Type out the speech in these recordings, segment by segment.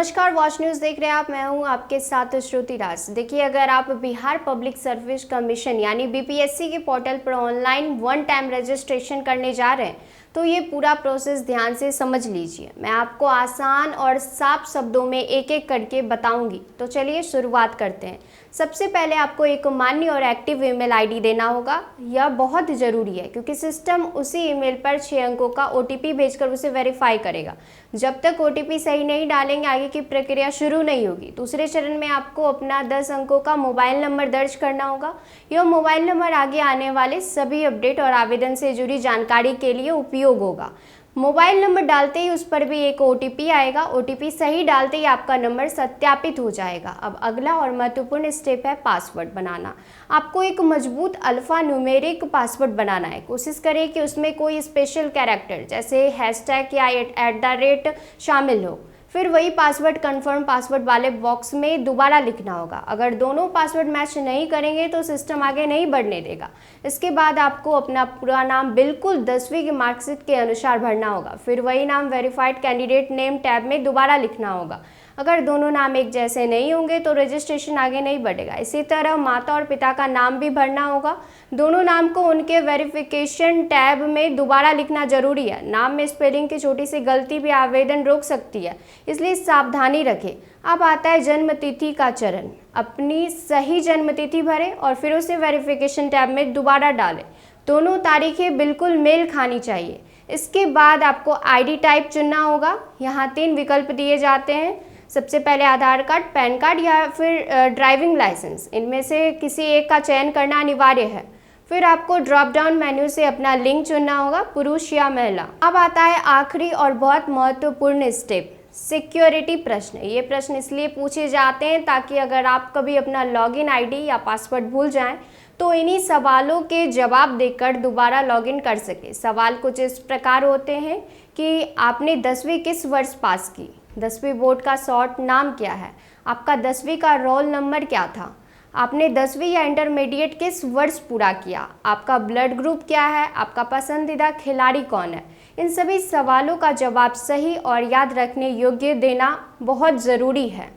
नमस्कार, watch news देख रहे हैं आप। मैं हूं आपके साथ श्रुति राज। देखिए, अगर आप बिहार पब्लिक सर्विस कमीशन यानी बीपीएससी के पोर्टल पर ऑनलाइन वन टाइम रजिस्ट्रेशन करने जा रहे हैं तो ये पूरा प्रोसेस ध्यान से समझ लीजिए। मैं आपको आसान और साफ शब्दों में एक एक करके बताऊंगी। तो चलिए शुरुआत करते हैं। सबसे पहले आपको एक मान्य और एक्टिव ईमेल आईडी देना होगा। यह बहुत ज़रूरी है क्योंकि सिस्टम उसी ईमेल पर 6 अंकों का ओटीपी भेजकर उसे वेरीफाई करेगा। जब तक ओटीपी सही नहीं डालेंगे आगे की प्रक्रिया शुरू नहीं होगी। दूसरे चरण में आपको अपना 10 अंकों का मोबाइल नंबर दर्ज करना होगा। यह मोबाइल नंबर आगे आने वाले सभी अपडेट और आवेदन से जुड़ी जानकारी के लिए उपयोग होगा। मोबाइल नंबर डालते ही उस पर भी एक ओटीपी आएगा। ओटीपी सही डालते ही आपका नंबर सत्यापित हो जाएगा। अब अगला और महत्वपूर्ण स्टेप है पासवर्ड बनाना। आपको एक मजबूत अल्फा न्यूमेरिक पासवर्ड बनाना है। कोशिश करें कि उसमें कोई स्पेशल कैरेक्टर जैसे हैशटैग या @ शामिल हो। फिर वही पासवर्ड कंफर्म पासवर्ड वाले बॉक्स में दोबारा लिखना होगा। अगर दोनों पासवर्ड मैच नहीं करेंगे तो सिस्टम आगे नहीं बढ़ने देगा। इसके बाद आपको अपना पूरा नाम बिल्कुल 10वीं की मार्कशीट के अनुसार भरना होगा। फिर वही नाम वेरीफाइड कैंडिडेट नेम टैब में दोबारा लिखना होगा। अगर दोनों नाम एक जैसे नहीं होंगे तो रजिस्ट्रेशन आगे नहीं बढ़ेगा। इसी तरह माता और पिता का नाम भी भरना होगा। दोनों नाम को उनके वेरिफिकेशन टैब में दोबारा लिखना जरूरी है। नाम में स्पेलिंग की छोटी सी गलती भी आवेदन रोक सकती है, इसलिए सावधानी रखें। अब आता है जन्म तिथि का चरण। अपनी सही जन्म तिथि भरें और फिर उसे वेरिफिकेशन टैब में दोबारा डालें। दोनों तारीखें बिल्कुल मेल खानी चाहिए। इसके बाद आपको आईडी टाइप चुनना होगा। यहाँ 3 विकल्प दिए जाते हैं। सबसे पहले आधार कार्ड, पैन कार्ड या फिर ड्राइविंग लाइसेंस। इनमें से किसी एक का चयन करना अनिवार्य है। फिर आपको ड्रॉप डाउन मेन्यू से अपना लिंग चुनना होगा, पुरुष या महिला। अब आता है आखिरी और बहुत महत्वपूर्ण स्टेप, सिक्योरिटी प्रश्न। ये प्रश्न इसलिए पूछे जाते हैं ताकि अगर आप कभी अपना लॉगिन आईडी या पासवर्ड भूल जाएं तो इन्हीं सवालों के जवाब देकर दोबारा लॉगिन कर सके। सवाल कुछ इस प्रकार होते हैं कि आपने 10वीं किस वर्ष पास की, 10वीं बोर्ड का शॉर्ट नाम क्या है, आपका 10वीं का रोल नंबर क्या था, आपने 10वीं या इंटरमीडिएट किस वर्ष पूरा किया, आपका ब्लड ग्रुप क्या है, आपका पसंदीदा खिलाड़ी कौन है। इन सभी सवालों का जवाब सही और याद रखने योग्य देना बहुत ज़रूरी है।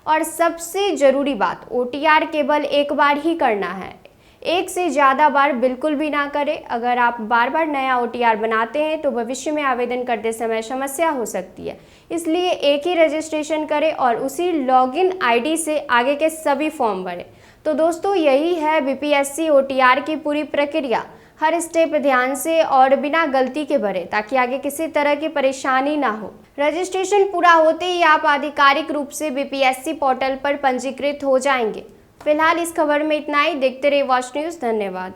और सबसे ज़रूरी बात, ओटीआर केवल एक बार ही करना है, एक से ज़्यादा बार बिल्कुल भी ना करें। अगर आप बार बार नया ओटीआर बनाते हैं तो भविष्य में आवेदन करते समय समस्या हो सकती है। इसलिए एक ही रजिस्ट्रेशन करें और उसी लॉगिन आईडी से आगे के सभी फॉर्म भरें। तो दोस्तों, यही है बीपीएससी ओटीआर की पूरी प्रक्रिया। हर स्टेप ध्यान से और बिना गलती के भरें ताकि आगे किसी तरह की परेशानी ना हो। रजिस्ट्रेशन पूरा होते ही आप आधिकारिक रूप से बीपीएससी पोर्टल पर पंजीकृत हो जाएंगे। फिलहाल इस खबर में इतना ही। देखते रहिए वॉच न्यूज़। धन्यवाद।